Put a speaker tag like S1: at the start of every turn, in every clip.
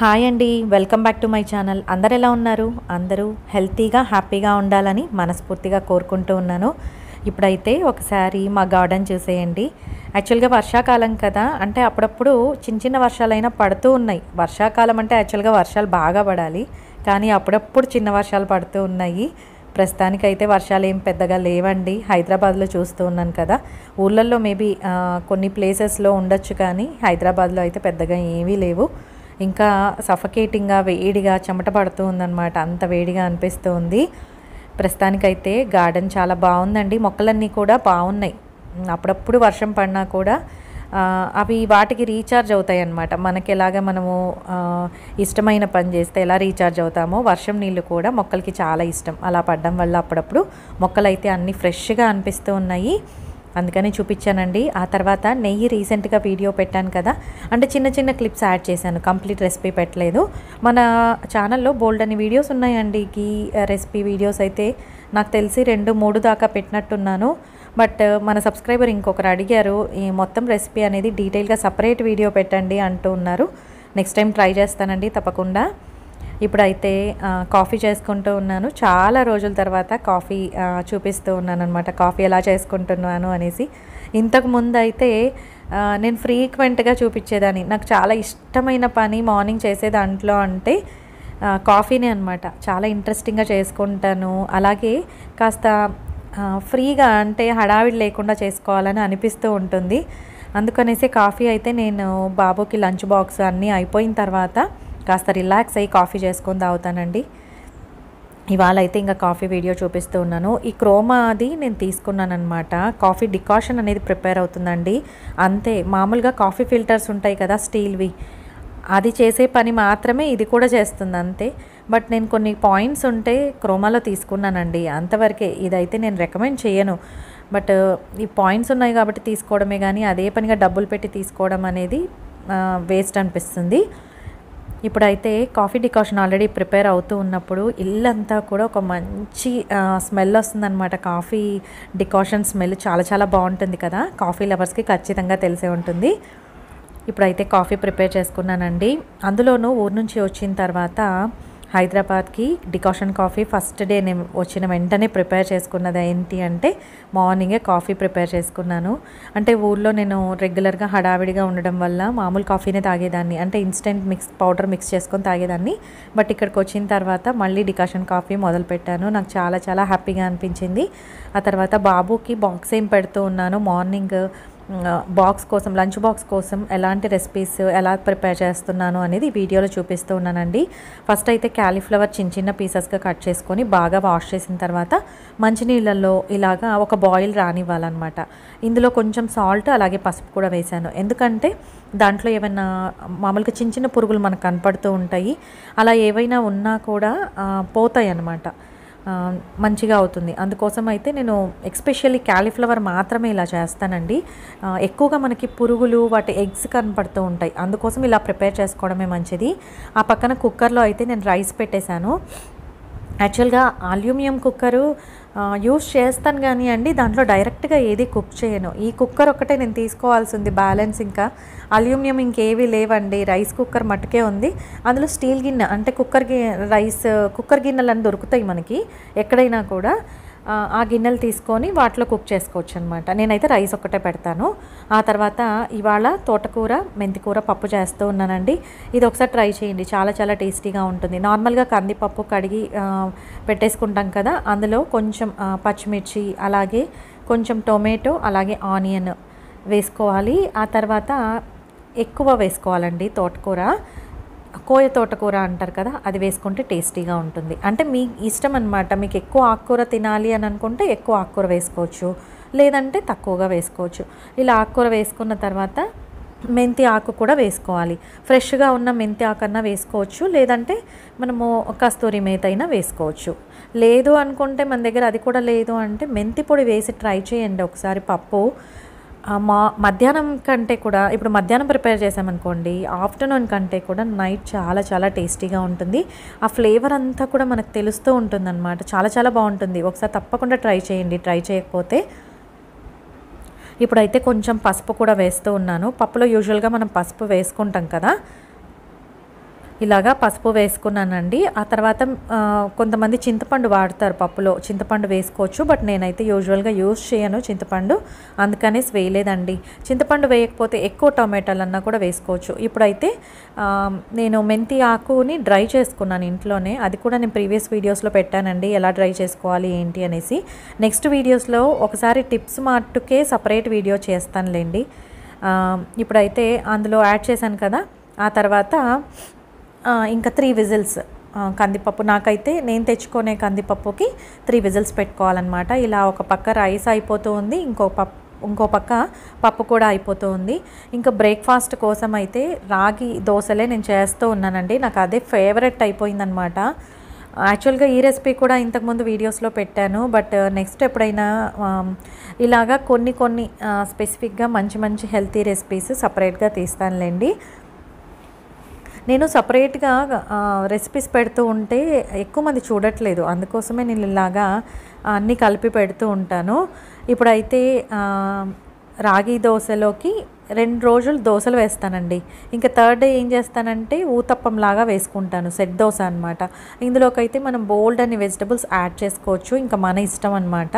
S1: Hi అండి, welcome back to my channel. అందరు ఎలా ఉన్నారు? అందరూ హెల్తీగా హ్యాపీగా ఉండాలని మనస్ఫూర్తిగా కోరుకుంటూ ఉన్నాను. ఇప్పుడైతే ఒకసారి మా గార్డెన్ చూసేయండి. యాక్చువల్గా వర్షాకాలం కదా, అంటే అప్పుడప్పుడు చిన్న చిన్న వర్షాలైనా పడుతూ ఉన్నాయి. వర్షాకాలం అంటే యాక్చువల్గా వర్షాలు బాగా పడాలి, కానీ అప్పుడప్పుడు చిన్న వర్షాలు పడుతూ ఉన్నాయి. ప్రస్తుతానికైతే వర్షాలు ఏం పెద్దగా లేవండి. హైదరాబాద్లో చూస్తూ ఉన్నాను కదా, ఊళ్ళల్లో మేబీ కొన్ని ప్లేసెస్లో ఉండొచ్చు, కానీ హైదరాబాద్లో అయితే పెద్దగా ఏమీ లేవు. ఇంకా సఫకేటింగ్గా వేడిగా చెమట పడుతూ ఉందన్నమాట, అంత వేడిగా అనిపిస్తూ ఉంది. ప్రస్తుతానికైతే గార్డెన్ చాలా బాగుందండి. మొక్కలన్నీ కూడా బాగున్నాయి. అప్పుడప్పుడు వర్షం పడినా కూడా అవి వాటికి రీఛార్జ్ అవుతాయి అన్నమాట. మనకి ఎలాగ మనము ఇష్టమైన పని చేస్తే ఎలా రీఛార్జ్ అవుతామో, వర్షం నీళ్ళు కూడా మొక్కలకి చాలా ఇష్టం. అలా పడడం వల్ల అప్పుడప్పుడు మొక్కలైతే అన్నీ ఫ్రెష్గా అనిపిస్తూ ఉన్నాయి. అందుకని చూపించానండి. ఆ తర్వాత నెయ్యి రీసెంట్గా వీడియో పెట్టాను కదా, అంటే చిన్న చిన్న క్లిప్స్ యాడ్ చేశాను, కంప్లీట్ రెసిపీ పెట్టలేదు. మన ఛానల్లో బోల్డ్ అని వీడియోస్ ఉన్నాయండి. ఈ రెసిపీ వీడియోస్ అయితే నాకు తెలిసి 2-3 దాకా పెట్టినట్టున్నాను. బట్ మన సబ్స్క్రైబర్ ఇంకొకరు అడిగారు, ఈ మొత్తం రెసిపీ అనేది డీటెయిల్గా సపరేట్ వీడియో పెట్టండి అంటూ ఉన్నారు. నెక్స్ట్ టైం ట్రై చేస్తానండి తప్పకుండా. ఇప్పుడైతే కాఫీ చేసుకుంటూ ఉన్నాను. చాలా రోజుల తర్వాత కాఫీ చూపిస్తూ ఉన్నాను అనమాట, కాఫీ ఎలా చేసుకుంటున్నాను అనేసి. ఇంతకుముందు అయితే నేను ఫ్రీక్వెంట్గా చూపించేదాన్ని. నాకు చాలా ఇష్టమైన పని మార్నింగ్ చేసే దాంట్లో అంటే కాఫీనే అనమాట. చాలా ఇంట్రెస్టింగ్గా చేసుకుంటాను. అలాగే కాస్త ఫ్రీగా, అంటే హడావిడి లేకుండా చేసుకోవాలని అనిపిస్తూ ఉంటుంది. అందుకనేసి కాఫీ అయితే నేను బాబుకి లంచ్ బాక్స్ అన్నీ అయిపోయిన తర్వాత కాస్త రిలాక్స్ అయ్యి కాఫీ చేసుకొని తాగుతానండి. ఇవాళ అయితే ఇంకా కాఫీ వీడియో చూపిస్తూ ఉన్నాను. ఈ క్రోమా అది నేను తీసుకున్నాను అనమాట. కాఫీ డికాషన్ అనేది ప్రిపేర్ అవుతుందండి. అంతే, మామూలుగా కాఫీ ఫిల్టర్స్ ఉంటాయి కదా స్టీల్వి, అది చేసే పని మాత్రమే ఇది కూడా చేస్తుంది అంతే. బట్ నేను కొన్ని పాయింట్స్ ఉంటే క్రోమాలో తీసుకున్నానండి, అంతవరకే. ఇదైతే నేను రికమెండ్ చేయను. బట్ ఈ పాయింట్స్ ఉన్నాయి కాబట్టి తీసుకోవడమే, కానీ అదే పనిగా డబ్బులు పెట్టి తీసుకోవడం అనేది వేస్ట్ అనిపిస్తుంది. ఇప్పుడైతే కాఫీ డికాషన్ ఆల్రెడీ ప్రిపేర్ అవుతూ ఉన్నప్పుడు ఇల్లంతా కూడా ఒక మంచి స్మెల్ వస్తుందన్నమాట. కాఫీ డికాషన్ స్మెల్ చాలా చాలా బాగుంటుంది కదా, కాఫీ లవర్స్కి ఖచ్చితంగా తెలిసే ఉంటుంది. ఇప్పుడైతే కాఫీ ప్రిపేర్ చేసుకున్నానండి. అందులోనూ ఊరు నుంచి వచ్చిన తర్వాత హైదరాబాద్కి డికాషన్ కాఫీ ఫస్ట్ డే నేను వచ్చిన వెంటనే ప్రిపేర్ చేసుకున్నది ఏంటి అంటే, మార్నింగే కాఫీ ప్రిపేర్ చేసుకున్నాను. అంటే ఊళ్ళో నేను రెగ్యులర్గా హడావిడిగా ఉండడం వల్ల మామూలు కాఫీనే తాగేదాన్ని, అంటే ఇన్స్టెంట్ పౌడర్ మిక్స్ చేసుకొని తాగేదాన్ని. బట్ ఇక్కడికి వచ్చిన తర్వాత మళ్ళీ డికాషన్ కాఫీ మొదలుపెట్టాను. నాకు చాలా చాలా హ్యాపీగా అనిపించింది. ఆ తర్వాత బాబుకి బాక్స్ ఏం పెడుతూ ఉన్నాను, మార్నింగ్ బాక్స్ కోసం, లంచ్ బాక్స్ కోసం ఎలాంటి రెసిపీస్ ఎలా ప్రిపేర్ చేస్తున్నాను అనేది వీడియోలో చూపిస్తూ ఉన్నానండి. ఫస్ట్ అయితే క్యాలీఫ్లవర్ చిన్న చిన్న పీసెస్గా కట్ చేసుకొని బాగా వాష్ చేసిన తర్వాత మంచినీళ్ళల్లో ఇలాగా ఒక బాయిల్ రానివ్వాలన్నమాట. ఇందులో కొంచెం సాల్ట్ అలాగే పసుపు కూడా వేశాను, ఎందుకంటే దాంట్లో ఏమైనా మామూలుగా చిన్న చిన్న పురుగులు మనకు కనపడుతూ ఉంటాయి, అలా ఏవైనా ఉన్నా కూడా పోతాయి అన్నమాట, మంచిగా అవుతుంది. అందుకోసం అయితే నేను ఎక్స్పెషల్లీ క్యాలీఫ్లవర్ మాత్రమే ఇలా చేస్తానండి. ఎక్కువగా మనకి పురుగులు, వాటి ఎగ్స్ కనపడుతూ ఉంటాయి, అందుకోసం ఇలా ప్రిపేర్ చేసుకోవడమే మంచిది. ఆ పక్కన కుక్కర్లో అయితే నేను రైస్ పెట్టేశాను. యాక్చువల్గా అల్యూమినియం కుక్కరు యూస్ చేస్తాను కానీ అండి, దాంట్లో డైరెక్ట్గా ఏది కుక్ చేయను. ఈ కుక్కర్ ఒక్కటే నేను తీసుకోవాల్సింది బ్యాలెన్స్, ఇంకా అల్యూమినియం ఇంకేవి లేవండి. రైస్ కుక్కర్ మట్టుకే ఉంది. అందులో స్టీల్ గిన్నె, అంటే కుక్కర్ గిన్నెలు అని దొరుకుతాయి మనకి ఎక్కడైనా కూడా. ఆ గిన్నెలు తీసుకొని వాటిలో కుక్ చేసుకోవచ్చు అనమాట. నేనైతే రైస్ ఒక్కటే పెడతాను. ఆ తర్వాత ఇవాళ తోటకూర, మెంతికూర పప్పు చేస్తూ ఉన్నానండి. ఇది ఒకసారి ట్రై చేయండి, చాలా చాలా టేస్టీగా ఉంటుంది. నార్మల్గా కందిపప్పు కడిగి పెట్టేసుకుంటాం కదా, అందులో కొంచెం పచ్చిమిర్చి, అలాగే కొంచెం టొమాటో, అలాగే ఆనియన్ వేసుకోవాలి. ఆ తర్వాత ఎక్కువ వేసుకోవాలండి తోటకూర, కోయ తోటకూర అంటారు కదా, అది వేసుకుంటే టేస్టీగా ఉంటుంది. అంటే మీ ఇష్టం అనమాట, మీకు ఎక్కువ ఆకుకూర తినాలి అని అనుకుంటే ఎక్కువ ఆకుకూర వేసుకోవచ్చు, లేదంటే తక్కువగా వేసుకోవచ్చు. ఇలా ఆకుకూర వేసుకున్న తర్వాత మెంతి ఆకు కూడా వేసుకోవాలి. ఫ్రెష్గా ఉన్న మెంతి ఆకన్నా వేసుకోవచ్చు, లేదంటే మనము కస్తూరి మేతి అయినా వేసుకోవచ్చు. లేదు అనుకుంటే, మన దగ్గర అది కూడా లేదు అంటే మెంతి పొడి వేసి ట్రై చేయండి ఒకసారి పప్పు. మధ్యాహ్నం కంటే కూడా, ఇప్పుడు మధ్యాహ్నం ప్రిపేర్ చేసామనుకోండి, ఆఫ్టర్నూన్ కంటే కూడా నైట్ చాలా చాలా టేస్టీగా ఉంటుంది. ఆ ఫ్లేవర్ అంతా కూడా మనకు తెలుస్తూ ఉంటుందన్నమాట, చాలా చాలా బాగుంటుంది. ఒకసారి తప్పకుండా ట్రై చేయండి, ట్రై చేయకపోతే. ఇప్పుడైతే కొంచెం పసుపు కూడా వేస్తూ ఉన్నాను. పప్పులో యూజువల్గా మనం పసుపు వేసుకుంటాం కదా, ఇలాగా పసుపు వేసుకున్నానండి. ఆ తర్వాత కొంతమంది చింతపండు వాడతారు పప్పులో, చింతపండు వేసుకోవచ్చు. బట్ నేనైతే యూజువల్గా యూజ్ చేయను చింతపండు, అందుకనేసి వేయలేదండి. చింతపండు వేయకపోతే ఎక్కువ టొమాటోలన్నా కూడా వేసుకోవచ్చు. ఇప్పుడైతే నేను మెంతి ఆకుని డ్రై చేసుకున్నాను ఇంట్లోనే. అది కూడా నేను ప్రీవియస్ వీడియోస్లో పెట్టానండి, ఎలా డ్రై చేసుకోవాలి ఏంటి అనేసి. నెక్స్ట్ వీడియోస్లో ఒకసారి టిప్స్ మట్టుకే సపరేట్ వీడియో చేస్తానులేండి. ఇప్పుడైతే అందులో యాడ్ చేశాను కదా. ఆ తర్వాత ఇంకా 3 విజిల్స్ కందిపప్పు, నాకైతే నేను తెచ్చుకునే కందిపప్పుకి 3 విజిల్స్ పెట్టుకోవాలన్నమాట. ఇలా ఒక పక్క రైస్ అయిపోతూ ఉంది, ఇంకో పక్క పప్పు కూడా అయిపోతూ ఉంది. ఇంకా బ్రేక్ఫాస్ట్ కోసం అయితే రాగి దోశలే నేను చేస్తూ ఉన్నానండి. నాకు అదే ఫేవరెట్ అయిపోయిందనమాట. యాక్చువల్గా ఈ రెసిపీ కూడా ఇంతకుముందు వీడియోస్లో పెట్టాను. బట్ నెక్స్ట్ ఎప్పుడైనా ఇలాగా కొన్ని స్పెసిఫిక్గా మంచి హెల్తీ రెసిపీస్ సపరేట్గా తీస్తానులేండి. నేను సపరేట్గా రెసిపీస్ పెడుతూ ఉంటే ఎక్కువ మంది చూడట్లేదు, అందుకోసమే నేను ఇలాగా అన్నీ కలిపి పెడుతూ ఉంటాను. ఇప్పుడైతే రాగి దోశలోకి 2 రోజులు దోశలు వేస్తానండి. ఇంకా థర్డ్ డే ఏం చేస్తానంటే ఊతప్పంలాగా వేసుకుంటాను, సెట్ దోశ అనమాట. ఇందులోకైతే మనం బోల్డ్ అని వెజిటబుల్స్ యాడ్ చేసుకోవచ్చు, ఇంకా మన ఇష్టం అనమాట.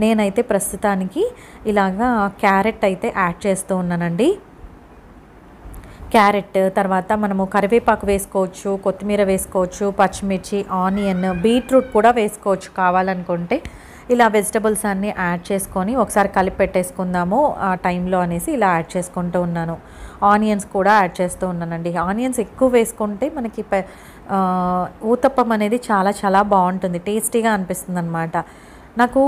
S1: నేనైతే ప్రస్తుతానికి ఇలాగా క్యారెట్ అయితే యాడ్ చేస్తూ ఉన్నానండి. క్యారెట్ తర్వాత మనము కరివేపాకు వేసుకోవచ్చు, కొత్తిమీర వేసుకోవచ్చు, పచ్చిమిర్చి, ఆనియన్, బీట్రూట్ కూడా వేసుకోవచ్చు కావాలనుకుంటే. ఇలా వెజిటబుల్స్ అన్నీ యాడ్ చేసుకొని ఒకసారి కలిపి పెట్టేసుకుందాము ఆ టైంలో అనేసి ఇలా యాడ్ చేసుకుంటూ ఉన్నాను. ఆనియన్స్ కూడా యాడ్ చేస్తూ ఉన్నానండి. ఆనియన్స్ ఎక్కువ వేసుకుంటే మనకి ఊతప్పం అనేది చాలా బాగుంటుంది, టేస్టీగా అనిపిస్తుంది అనమాట. నాకు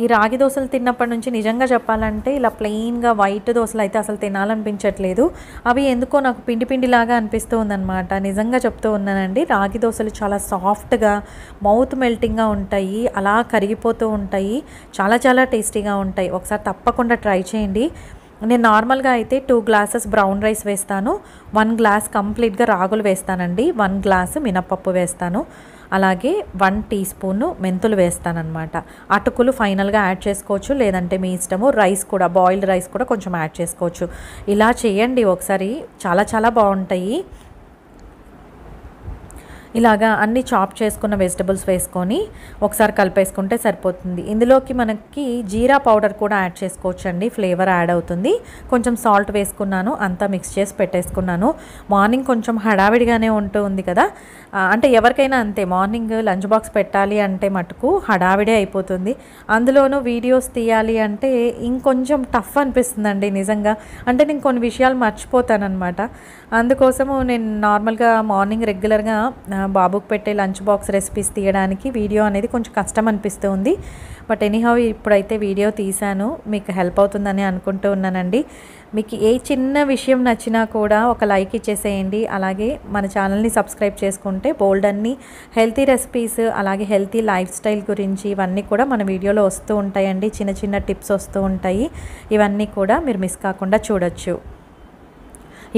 S1: ఈ రాగి దోశలు తిన్నప్పటి నుంచి నిజంగా చెప్పాలంటే ఇలా ప్లెయిన్గా వైట్ దోశలు అయితే అసలు తినాలనిపించట్లేదు. అవి ఎందుకో నాకు పిండిలాగా అనిపిస్తూ ఉందన్నమాట. నిజంగా చెప్తూ ఉన్నానండి, రాగి దోశలు చాలా సాఫ్ట్గా మౌత్ మెల్టింగ్గా ఉంటాయి, అలా కరిగిపోతూ ఉంటాయి, చాలా టేస్టీగా ఉంటాయి. ఒకసారి తప్పకుండా ట్రై చేయండి. నేను నార్మల్గా అయితే 2 గ్లాసెస్ బ్రౌన్ రైస్ వేస్తాను, 1 గ్లాస్ కంప్లీట్గా రాగులు వేస్తానండి, 1 గ్లాసు మినపప్పు వేస్తాను, అలాగే 1 టీ స్పూను మెంతులు వేస్తానన్నమాట. అటుకులు ఫైనల్గా యాడ్ చేసుకోవచ్చు, లేదంటే మీ ఇష్టము. రైస్ కూడా, బాయిల్డ్ రైస్ కూడా కొంచెం యాడ్ చేసుకోవచ్చు. ఇలా చేయండి ఒకసారి, చాలా బాగుంటాయి. ఇలాగా అన్ని చాప్ చేసుకున్న వెజిటబుల్స్ వేసుకొని ఒకసారి కలిపేసుకుంటే సరిపోతుంది. ఇందులోకి మనకి జీరా పౌడర్ కూడా యాడ్ చేసుకోవచ్చండి, ఫ్లేవర్ యాడ్ అవుతుంది. కొంచెం సాల్ట్ వేసుకున్నాను, అంతా మిక్స్ చేసి పెట్టేసుకున్నాను. మార్నింగ్ కొంచెం హడావిడిగానే ఉంటుంది కదా, అంటే ఎవరికైనా అంతే, మార్నింగ్ లంచ్ బాక్స్ పెట్టాలి అంటే మటుకు హడావిడే అయిపోతుంది. అందులోనూ వీడియోస్ తీయాలి అంటే ఇంకొంచెం టఫ్ అనిపిస్తుందండి నిజంగా. అంటే నేను కొన్ని విషయాలు మర్చిపోతానన్నమాట. అందుకోసము నేను నార్మల్గా మార్నింగ్ రెగ్యులర్గా బాబుకి పెట్టే లంచ్ బాక్స్ రెసిపీస్ తీయడానికి వీడియో అనేది కొంచెం కష్టం అనిపిస్తుంది. బట్ ఎనీహౌ ఇప్పుడైతే వీడియో తీశాను, మీకు హెల్ప్ అవుతుందని అనుకుంటూ ఉన్నానండి. మీకు ఏ చిన్న విషయం నచ్చినా కూడా ఒక లైక్ ఇచ్చేసేయండి. అలాగే మన ఛానల్ని సబ్స్క్రైబ్ చేసుకుంటే బోల్డ్ అన్ని హెల్తీ రెసిపీస్, అలాగే హెల్తీ లైఫ్ స్టైల్ గురించి ఇవన్నీ కూడా మన వీడియోలో వస్తూ ఉంటాయండి. చిన్న టిప్స్ వస్తూ ఉంటాయి, ఇవన్నీ కూడా మీరు మిస్ కాకుండా చూడొచ్చు.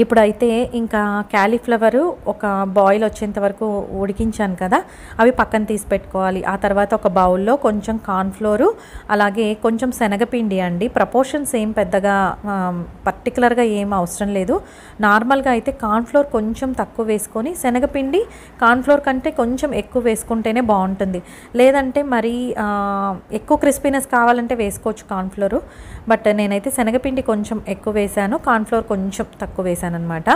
S1: ఇప్పుడైతే ఇంకా క్యాలీఫ్లవరు ఒక బాయిల్ వచ్చేంత వరకు ఉడికించాను కదా, అవి పక్కన తీసి పెట్టుకోవాలి. ఆ తర్వాత ఒక బౌల్లో కొంచెం కార్న్ఫ్లోరు, అలాగే కొంచెం శనగపిండి అండి. ప్రపోర్షన్స్ ఏం పెద్దగా పర్టికులర్గా ఏం అవసరం లేదు. నార్మల్గా అయితే కార్న్ఫ్లోర్ కొంచెం తక్కువ వేసుకొని శనగపిండి కార్న్ఫ్లోర్ కంటే కొంచెం ఎక్కువ వేసుకుంటేనే బాగుంటుంది. లేదంటే మరీ ఎక్కువ క్రిస్పీనెస్ కావాలంటే వేసుకోవచ్చు కార్న్ఫ్లోరు. బట్ నేనైతే శనగపిండి కొంచెం ఎక్కువ వేసాను, కార్న్ఫ్లోర్ కొంచెం తక్కువ వేసాను అనమాట.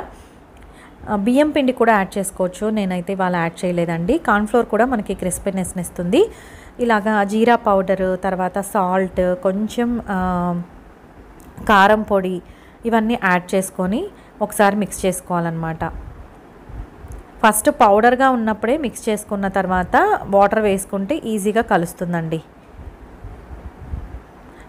S1: బియ్యం పిండి కూడా యాడ్ చేసుకోవచ్చు, నేనైతే ఇవాళ యాడ్ చేయలేదండి. కార్న్ఫ్లోర్ కూడా మనకి క్రిస్పీనెస్ని ఇస్తుంది. ఇలాగా జీరా పౌడరు, తర్వాత సాల్ట్, కొంచెం కారం పొడి, ఇవన్నీ యాడ్ చేసుకొని ఒకసారి మిక్స్ చేసుకోవాలన్నమాట. ఫస్ట్ పౌడర్గా ఉన్నప్పుడే మిక్స్ చేసుకున్న తర్వాత వాటర్ వేసుకుంటే ఈజీగా కలుస్తుందండి.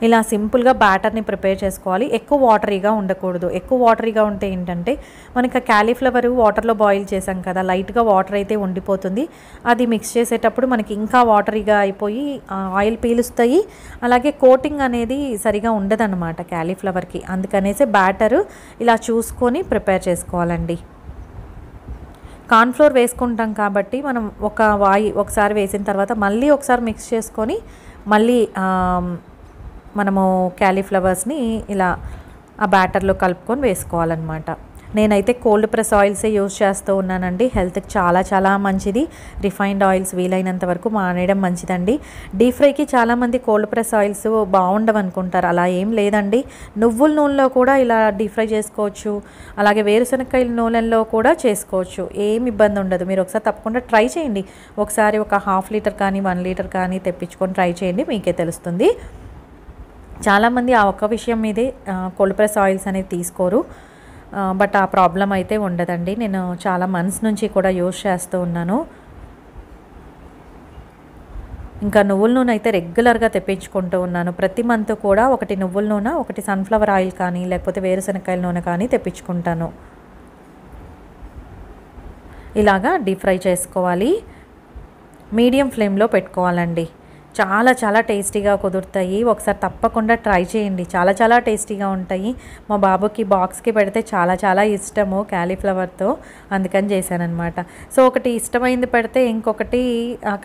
S1: ఇలా సింపుల్గా బ్యాటర్ని ప్రిపేర్ చేసుకోవాలి. ఎక్కువ వాటరీగా ఉండకూడదు. ఎక్కువ వాటరీగా ఉంటే ఏంటంటే మనకి క్యాలీఫ్లవర్ వాటర్లో బాయిల్ చేసాం కదా, లైట్గా వాటర్ అయితే ఉండిపోతుంది. అది మిక్స్ చేసేటప్పుడు మనకి ఇంకా వాటరీగా అయిపోయి ఆయిల్ పీలుస్తాయి. అలాగే కోటింగ్ అనేది సరిగా ఉండదన్నమాట క్యాలీఫ్లవర్కి. అందుకనేసి బ్యాటర్ ఇలా చూసుకొని ప్రిపేర్ చేసుకోవాలండి. కార్న్ఫ్లోర్ వేసుకుంటాం కాబట్టి మనం ఒకసారి వేసిన తర్వాత మళ్ళీ ఒకసారి మిక్స్ చేసుకొని మళ్ళీ మనము క్యాలీఫ్లవర్స్ని ఇలా ఆ బ్యాటర్లో కలుపుకొని వేసుకోవాలన్నమాట. నేనైతే కోల్డ్ ప్రెస్ ఆయిల్సే యూజ్ చేస్తూ ఉన్నానండి. హెల్త్కి చాలా చాలా మంచిది. రిఫైన్డ్ ఆయిల్స్ వీలైనంత వరకు మానేయడం మంచిదండి. డీప్ ఫ్రైకి చాలామంది కోల్డ్ ప్రెస్ ఆయిల్స్ బాగుండవు అనుకుంటారు. అలా ఏం లేదండి. నువ్వుల నూనెలో కూడా ఇలా డీప్ ఫ్రై చేసుకోవచ్చు. అలాగే వేరుశనగకాయల నూనెలో కూడా చేసుకోవచ్చు. ఏం ఇబ్బంది ఉండదు. మీరు ఒకసారి తప్పకుండా ట్రై చేయండి. ఒకసారి ఒక 1/2 లీటర్ కానీ 1 లీటర్ కానీ తెప్పించుకొని ట్రై చేయండి, మీకే తెలుస్తుంది. చాలామంది ఆ ఒక్క విషయం మీదే కోల్డ్ ప్రెస్ ఆయిల్స్ అనేది తీసుకోరు. బట్ ఆ ప్రాబ్లం అయితే ఉండదండి. నేను చాలా మంత్స్ నుంచి కూడా యూజ్ చేస్తూ ఉన్నాను. ఇంకా నువ్వుల నూనె అయితే రెగ్యులర్గా తెప్పించుకుంటూ ఉన్నాను. ప్రతి మంత్ కూడా ఒకటి నువ్వుల నూనె, ఒకటి సన్ఫ్లవర్ ఆయిల్ కానీ లేకపోతే వేరుశనగకాయల నూనె కానీ తెప్పించుకుంటాను. ఇలాగా డీప్ ఫ్రై చేసుకోవాలి. మీడియం ఫ్లేమ్లో పెట్టుకోవాలండి. చాలా చాలా టేస్టీగా కుదురుతాయి. ఒకసారి తప్పకుండా ట్రై చేయండి. చాలా చాలా టేస్టీగా ఉంటాయి. మా బాబుకి బాక్స్కి పెడితే చాలా చాలా ఇష్టము క్యాలీఫ్లవర్తో, అందుకని చేశానన్నమాట. సో ఒకటి ఇష్టమైంది పెడితే ఇంకొకటి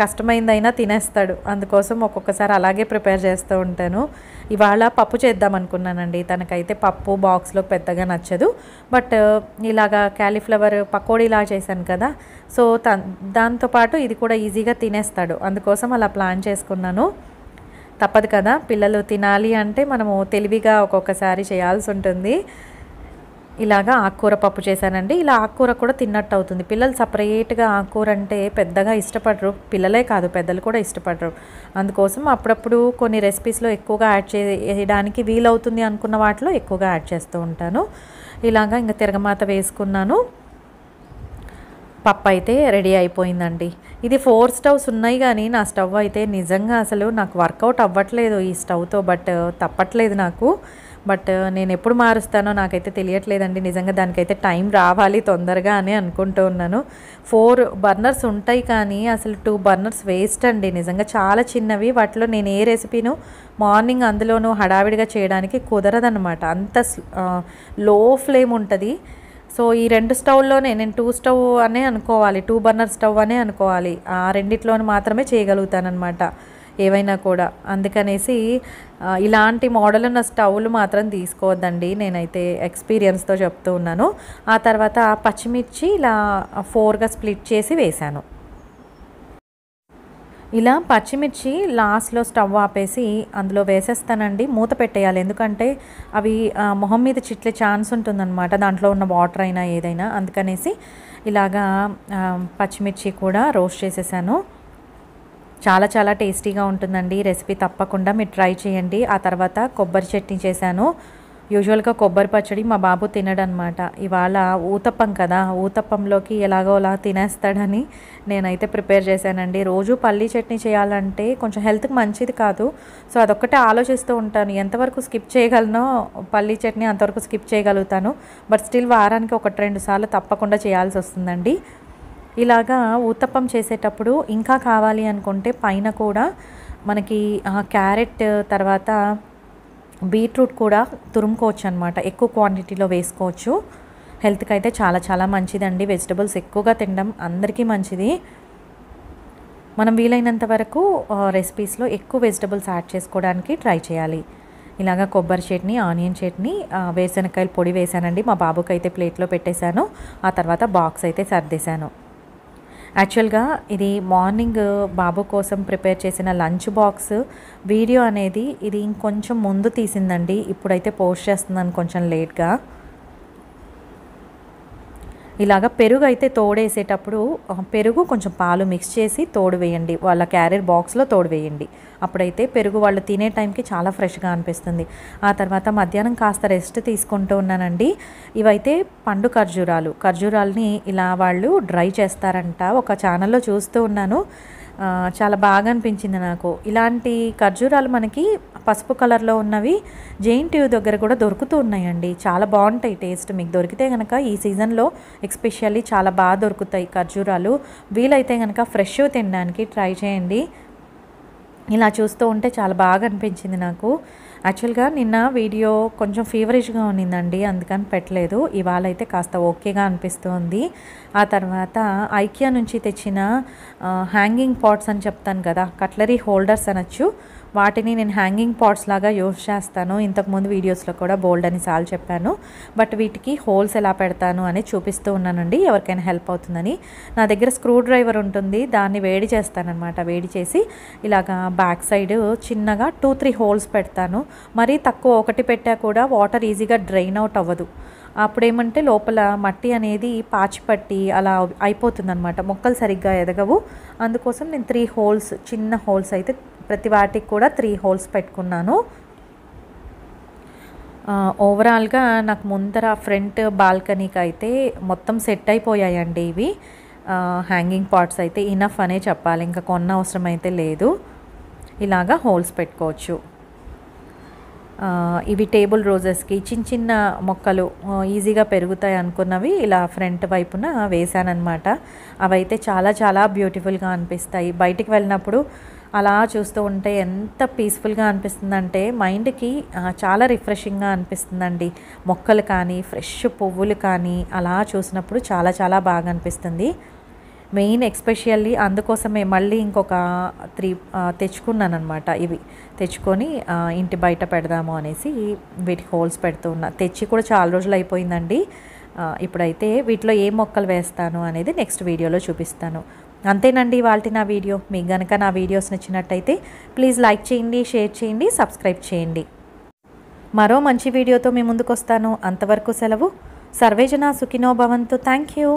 S1: కష్టమైందైనా తినేస్తాడు. అందుకోసం ఒక్కొక్కసారి అలాగే ప్రిపేర్ చేస్తూ ఉంటాను. ఇవాళ పప్పు చేద్దాం అనుకున్నానండి. తనకైతే పప్పు బాక్స్లో పెద్దగా నచ్చదు. బట్ ఇలాగా క్యాలీఫ్లవర్ పకోడీలా చేశాను కదా, సో దాంతోపాటు ఇది కూడా ఈజీగా తినేస్తాడు. అందుకోసం అలా ప్లాన్ చేసుకున్నాను. తప్పదు కదా, పిల్లలు తినాలి అంటే మనము తెలివిగా ఒక్కొక్కసారి చేయాల్సి ఉంటుంది. ఇలాగా ఆకుకూర పప్పు చేశానండి. ఇలా ఆకుకూర కూడా తిన్నట్టు అవుతుంది. పిల్లలు సపరేట్గా ఆకుకూర అంటే పెద్దగా ఇష్టపడరు. పిల్లలే కాదు, పెద్దలు కూడా ఇష్టపడరు. అందుకోసం అప్పుడప్పుడు కొన్ని రెసిపీస్లో ఎక్కువగా యాడ్ చేయడానికి వీలవుతుంది అనుకున్న వాటిలో ఎక్కువగా యాడ్ చేస్తూ ఉంటాను. ఇలాగా ఇంకా తిరగమాత వేసుకున్నాను. పప్పు అయితే రెడీ అయిపోయిందండి. ఇది 4 స్టవ్స్ ఉన్నాయి కానీ నా స్టవ్ అయితే నిజంగా అసలు నాకు వర్కౌట్ అవ్వట్లేదు ఈ స్టవ్తో. బట్ తప్పట్లేదు నాకు. బట్ నేను ఎప్పుడు మారుస్తానో నాకైతే తెలియట్లేదండి. నిజంగా దానికైతే టైం రావాలి తొందరగా అని అనుకుంటూ ఉన్నాను. 4 బర్నర్స్ ఉంటాయి కానీ అసలు 2 బర్నర్స్ వేస్ట్ అండి. నిజంగా చాలా చిన్నవి. వాటిలో నేను ఏ రెసిపీను మార్నింగ్ అందులోనూ హడావిడిగా చేయడానికి కుదరదనమాట. అంత లో ఫ్లేమ్ ఉంటుంది. సో ఈ 2 స్టవ్లోనే నేను 2 స్టవ్ అనే అనుకోవాలి, 2 బర్నర్ స్టవ్ అనే అనుకోవాలి. ఆ రెండిట్లోనే మాత్రమే చేయగలుగుతానమాట ఏవైనా కూడా. అందుకనేసి ఇలాంటి మోడల్ ఉన్న స్టవ్లు మాత్రం తీసుకోవద్దండి, నేనైతే ఎక్స్పీరియన్స్తో చెప్తూ ఉన్నాను. ఆ తర్వాత పచ్చిమిర్చి ఇలా 4గా స్ప్లిట్ చేసి వేశాను. ఇలా పచ్చిమిర్చి లాస్ట్లో స్టవ్ ఆపేసి అందులో వేసేస్తానండి. మూత పెట్టేయాలి, ఎందుకంటే అవి మొహం మీద చిట్లే ఛాన్స్ ఉంటుందన్నమాట, దాంట్లో ఉన్న వాటర్ అయినా ఏదైనా. అందుకనేసి ఇలాగా పచ్చిమిర్చి కూడా రోస్ట్ చేసేసాను. చాలా చాలా టేస్టీగా ఉంటుందండి ఈ రెసిపీ. తప్పకుండా మీరు ట్రై చేయండి. ఆ తర్వాత కొబ్బరి చట్నీ చేశాను. యూజువల్గా కొబ్బరి పచ్చడి మా బాబు తినడనమాట. ఇవాళ ఊతప్పం కదా, ఊతప్పంలోకి ఎలాగో అలా తినేస్తాడని నేనైతే ప్రిపేర్ చేశానండి. రోజు పల్లీ చట్నీ చేయాలంటే కొంచెం హెల్త్కి మంచిది కాదు. సో అదొక్కటే ఆలోచిస్తూ ఉంటాను, ఎంతవరకు స్కిప్ చేయగలనో పల్లీ చట్నీ అంతవరకు స్కిప్ చేయగలుగుతాను. బట్ స్టిల్ వారానికి 1-2 సార్లు తప్పకుండా చేయాల్సి వస్తుందండి. ఇలాగా ఊతప్పం చేసేటప్పుడు ఇంకా కావాలి అనుకుంటే పైన కూడా మనకి క్యారెట్ తర్వాత బీట్రూట్ కూడా తురుముకోవచ్చు అనమాట. ఎక్కువ క్వాంటిటీలో వేసుకోవచ్చు. హెల్త్కి అయితే చాలా చాలా మంచిదండి. వెజిటబుల్స్ ఎక్కువగా తినడం అందరికీ మంచిది. మనం వీలైనంత వరకు రెసిపీస్లో ఎక్కువ వెజిటబుల్స్ యాడ్ చేసుకోవడానికి ట్రై చేయాలి. ఇలాగా కొబ్బరి చట్నీ, ఆనియన్ చట్నీ, వేరుశనగకాయల పొడి వేసానండి. మా బాబుకి అయితే ప్లేట్లో పెట్టేశాను. ఆ తర్వాత బాక్స్ అయితే సర్దేశాను. యాక్చువల్గా ఇది మార్నింగ్ బాబు కోసం ప్రిపేర్ చేసిన లంచ్ బాక్స్ వీడియో అనేది ఇది ఇంకొంచెం ముందు తీసిందండి. ఇప్పుడైతే పోస్ట్ చేస్తున్నాను కొంచెం లేట్గా. ఇలాగ పెరుగు అయితే తోడేసేటప్పుడు పెరుగు కొంచెం పాలు మిక్స్ చేసి తోడు వేయండి, వాళ్ళ క్యారియర్ బాక్స్లో తోడు వేయండి. అప్పుడైతే పెరుగు వాళ్ళు తినే టైంకి చాలా ఫ్రెష్గా అనిపిస్తుంది. ఆ తర్వాత మధ్యాహ్నం కాస్త రెస్ట్ తీసుకుంటూ ఉన్నానండి. ఇవైతే పండు ఖర్జూరాలని ఇలా వాళ్ళు డ్రై చేస్తారంట, ఒక ఛానల్లో చూస్తూ ఉన్నాను. చాలా బాగా అనిపించింది నాకు. ఇలాంటి ఖర్జూరాలు మనకి పసుపు కలర్లో ఉన్నవి JNTU దగ్గర కూడా దొరుకుతూ ఉన్నాయండి. చాలా బాగుంటాయి టేస్ట్. మీకు దొరికితే కనుక ఈ సీజన్లో ఎస్పెషల్లీ చాలా బాగా దొరుకుతాయి ఖర్జూరాలు. వీలైతే కనుక ఫ్రెష్ తినడానికి ట్రై చేయండి. ఇలా చూస్తూ ఉంటే చాలా బాగా అనిపించింది నాకు. యాక్చువల్గా నిన్న వీడియో కొంచెం ఫీవరిష్గా ఉన్నిందండి, అందుకని పెట్టలేదు. ఇవాళ అయితే కాస్త ఓకేగా అనిపిస్తుంది. ఆ తర్వాత ఐకియా నుంచి తెచ్చిన హ్యాంగింగ్ పాట్స్ అని చెప్తాను కదా, కట్లరీ హోల్డర్స్ అనొచ్చు, వాటిని నేను హ్యాంగింగ్ పాట్స్ లాగా యూస్ చేస్తాను. ఇంతకుముందు వీడియోస్లో కూడా బోల్డ్ అని సార్లు చెప్పాను. బట్ వీటికి హోల్స్ ఎలా పెడతాను అని చూపిస్తూ ఉన్నానండి, ఎవరికైనా హెల్ప్ అవుతుందని. నా దగ్గర స్క్రూ డ్రైవర్ ఉంటుంది, దాన్ని వేడి చేస్తానన్నమాట. వేడి చేసి ఇలాగా బ్యాక్ సైడ్ చిన్నగా 2-3 హోల్స్ పెడతాను. మరీ తక్కువ ఒకటి పెట్టా కూడా వాటర్ ఈజీగా డ్రైన్ అవుట్ అవ్వదు. అప్పుడేమంటే లోపల మట్టి అనేది పాచి పట్టి అలా అయిపోతుందన్నమాట, మొక్కలు సరిగ్గా ఎదగవు. అందుకోసం నేను 3 హోల్స్, చిన్న హోల్స్ అయితే ప్రతి వాటికి కూడా 3 హోల్స్ పెట్టుకున్నాను. ఓవరాల్గా నాకు ముందర ఫ్రంట్ బాల్కనీకి అయితే మొత్తం సెట్ అయిపోయాయండి ఇవి హ్యాంగింగ్ పాట్స్ అయితే. ఇనఫ్ అనే చెప్పాలి, ఇంకా కొన్న అవసరం అయితే లేదు. ఇలాగా హోల్స్ పెట్టుకోవచ్చు. ఇవి టేబుల్ రోజెస్కి చిన్న చిన్న మొక్కలు ఈజీగా పెరుగుతాయి అనుకున్నవి ఇలా ఫ్రంట్ వైపున వేసానన్నమాట. అవైతే చాలా చాలా బ్యూటిఫుల్గా అనిపిస్తాయి. బయటికి వెళ్ళినప్పుడు అలా చూస్తూ ఉంటే ఎంత పీస్ఫుల్గా అనిపిస్తుందంటే మైండ్కి చాలా రిఫ్రెషింగ్గా అనిపిస్తుందండి. మొక్కలు కానీ ఫ్రెష్ పువ్వులు కానీ అలా చూసినప్పుడు చాలా చాలా బాగా అనిపిస్తుంది. మెయిన్ ఎక్స్పెషల్లీ అందుకోసమే మళ్ళీ ఇంకొక 3 తెచ్చుకున్నాను అనమాట. ఇవి తెచ్చుకొని ఇంటి బయట పెడదాము అనేసి వీటికి హోల్స్ పెడుతూ ఉన్నా. తెచ్చి కూడా చాలా రోజులు అయిపోయిందండి. ఇప్పుడైతే వీటిలో ఏ మొక్కలు వేస్తాను అనేది నెక్స్ట్ వీడియోలో చూపిస్తాను. అంతేనండి ఇవాల్టి నా వీడియో. మీకు కనుక నా వీడియోస్ నచ్చినట్టయితే ప్లీజ్ లైక్ చేయండి, షేర్ చేయండి, సబ్స్క్రైబ్ చేయండి. మరో మంచి వీడియోతో మీ ముందుకు వస్తాను. అంతవరకు సెలవు. సర్వేజన సుఖినో భవంతు. Thank you.